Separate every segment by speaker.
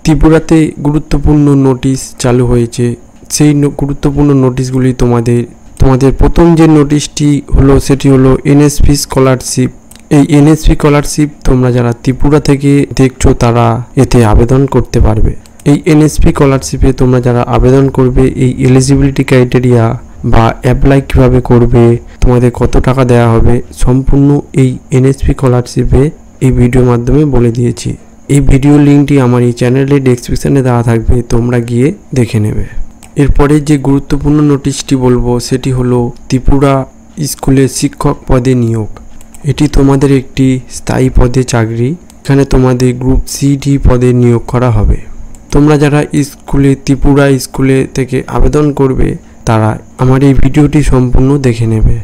Speaker 1: ত্রিপুরাতে গুরুত্বপূর্ণ নোটিশ চালু হয়েছে। সেই গুরুত্বপূর্ণ নোটিশগুলি তোমাদের প্রথম যে নোটিশটি হলো সেটি হলো এনএসপি স্কলারশিপ। এই এনএসপি স্কলারশিপ তোমরা যারা ত্রিপুরা থেকে দেখছো তারা এতে আবেদন করতে পারবে। এই এনএসপি স্কলারশিপে তোমরা যারা আবেদন করবে, এই এলিজিবিলিটি ক্রাইটেরিয়া বা অ্যাপ্লাই কীভাবে করবে, তোমাদের কত টাকা দেওয়া হবে, সম্পূর্ণ এই এনএসপি স্কলারশিপে এই ভিডিওর মাধ্যমে বলে দিয়েছি। এই ভিডিও লিঙ্কটি আমার এই চ্যানেলের ডেসক্রিপশনে দেওয়া থাকবে, তোমরা গিয়ে দেখে নেবে। এরপরে যে গুরুত্বপূর্ণ নোটিশটি বলবো সেটি হলো ত্রিপুরা স্কুলে শিক্ষক পদে নিয়োগ। এটি তোমাদের একটি স্থায়ী পদে চাকরি। এখানে তোমাদের গ্রুপ সি-ডি পদে নিয়োগ করা হবে। তোমরা যারা ত্রিপুরা স্কুলে থেকে আবেদন করবে তারা আমার এই ভিডিওটি সম্পূর্ণ দেখে নেবে।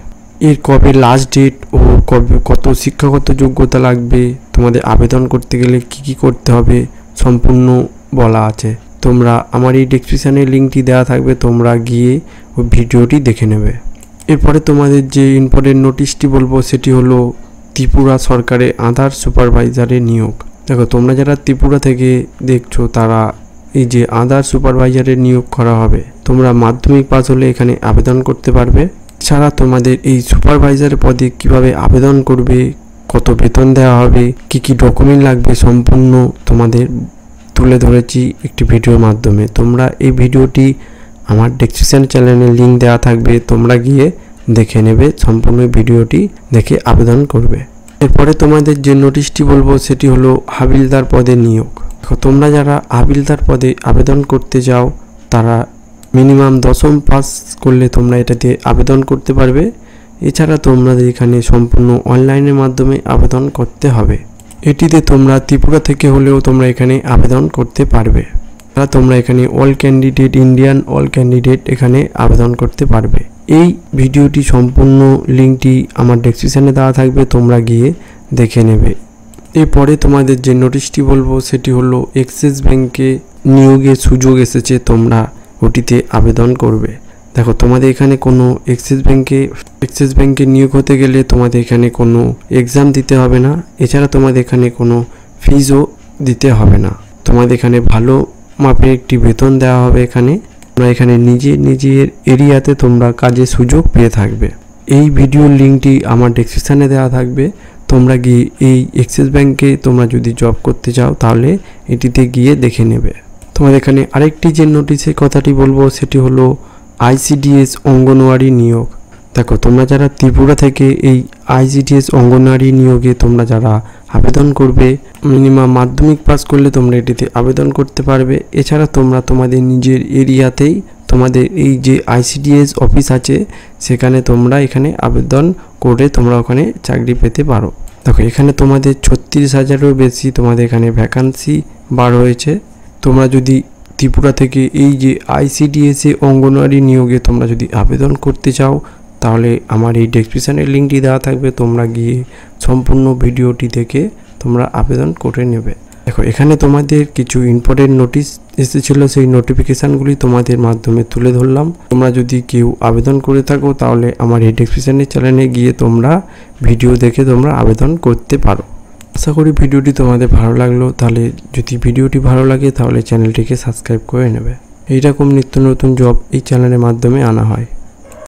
Speaker 1: এর কবে লাস্ট ডেট ও কবে কত শিক্ষাগত যোগ্যতা লাগবে, তোমাদের আবেদন করতে গেলে কি করতে হবে সম্পূর্ণ বলা আছে। তোমরা আমার এই ডেসক্রিপশনের লিঙ্কটি দেওয়া থাকবে, তোমরা গিয়ে ওই ভিডিওটি দেখে নেবে। এরপরে তোমাদের যে ইম্পর্টেন্ট নোটিশটি বলবো সেটি হলো ত্রিপুরা সরকারে আধার সুপারভাইজারের নিয়োগ। দেখো, তোমরা যারা ত্রিপুরা থেকে দেখছো তারা এই যে আধার সুপারভাইজারের নিয়োগ করা হবে। তোমরা মাধ্যমিক পাস হলে এখানে আবেদন করতে পারবে। ছাড়া তোমাদের এই সুপারভাইজার পদে কিভাবে আবেদন করবে, কত বেতন দেওয়া হবে, কি ডকুমেন্ট লাগবে সম্পূর্ণ তোমাদের তুলে ধরেছি একটি ভিডিওর মাধ্যমে। তোমরা এই ভিডিওটি আমার ডেসক্রিপশন চ্যানেলের লিঙ্ক দেওয়া থাকবে, তোমরা গিয়ে দেখে নেবে, সম্পূর্ণ ভিডিওটি দেখে আবেদন করবে। এরপরে তোমাদের যে নোটিশটি বলবো সেটি হলো হাবিলদার পদে নিয়োগ। তোমরা যারা হাবিলদার পদে আবেদন করতে যাও তারা মিনিমাম 10ম পাস করলে তোমরা এটাতে আবেদন করতে পারবে। এছাড়া তোমাদের এখানে সম্পূর্ণ অনলাইনের মাধ্যমে আবেদন করতে হবে। এটিতে তোমরা ত্রিপুরা থেকে হলেও তোমরা এখানে আবেদন করতে পারবে। তোমরা এখানে all candidate, Indian all candidate এখানে আবেদন করতে পারবে। এই ভিডিওটি সম্পূর্ণ লিঙ্কটি আমার ডেসক্রিপশনে দেওয়া থাকবে, তোমরা গিয়ে দেখে নেবে। এরপরে তোমাদের যে নোটিশটি বলবো সেটি হলো এক্সিস ব্যাংকে নিয়োগের সুযোগ এসেছে, তোমরা ওটিতে আবেদন করবে। দেখো, তোমাদের এখানে কোনো এক্সিস ব্যাংকে নিয়োগ হতে গেলে তোমাদের এখানে কোনো এক্সাম দিতে হবে না। এছাড়া তোমাদের এখানে কোনো ফিজও দিতে হবে না। তোমাদের এখানে ভালো মাপের একটি বেতন দেওয়া হবে। তোমরা এখানে নিজের এরিয়াতে তোমরা কাজের সুযোগ পেয়ে থাকবে। এই ভিডিওর লিঙ্কটি আমার ডেসক্রিপশনে দেওয়া থাকবে, তোমরা গিয়ে এই এক্সিস ব্যাংকে তোমরা যদি জব করতে চাও তাহলে এটিতে গিয়ে দেখে নেবে। তোমাদের এখানে আরেকটি যে নোটিশের কথাটি বলবো সেটি হলো আইসিডিএস অঙ্গনওয়াড়ি নিয়োগ। দেখো, তোমরা যারা ত্রিপুরা থেকে এই আইসিডিএস অঙ্গনওয়াড়ি নিয়োগে তোমরা যারা আবেদন করবে, মিনিমাম মাধ্যমিক পাস করলে তোমরা এটিতে আবেদন করতে পারবে। এছাড়া তোমরা তোমাদের নিজের এরিয়াতেই তোমাদের এই যে আইসিডিএস অফিস আছে সেখানে তোমরা এখানে আবেদন করে তোমরা ওখানে চাকরি পেতে পারো। দেখো, এখানে তোমাদের 36,000-এরও বেশি তোমাদের এখানে ভ্যাকান্সি বার হয়েছে। তোমরা যদি ত্রিপুরা থেকে এই যে আইসিডিএসে অঙ্গনওয়াড়ি নিয়োগে তোমরা যদি আবেদন করতে চাও তাহলে আমার এই ডেসক্রিপশনের লিঙ্কটি দেওয়া থাকবে, তোমরা গিয়ে সম্পূর্ণ ভিডিওটি দেখে তোমরা আবেদন করে নেবে। দেখো, এখানে তোমাদের কিছু ইম্পর্টেন্ট নোটিশ এসেছিল, সেই নোটিফিকেশানগুলি তোমাদের মাধ্যমে তুলে ধরলাম। তোমরা যদি কেউ আবেদন করে থাকো তাহলে আমার এই ডেসক্রিপশনের চ্যানেলে গিয়ে তোমরা ভিডিও দেখে তোমরা আবেদন করতে পারো। আশা করি ভিডিওটি তোমাদের ভালো লাগলো। তাহলে যদি ভিডিওটি ভালো লাগে তাহলে চ্যানেলটিকে সাবস্ক্রাইব করে নেবে। এইরকম নিত্য নতুন জব এই চ্যানেলের মাধ্যমে আনা হয়।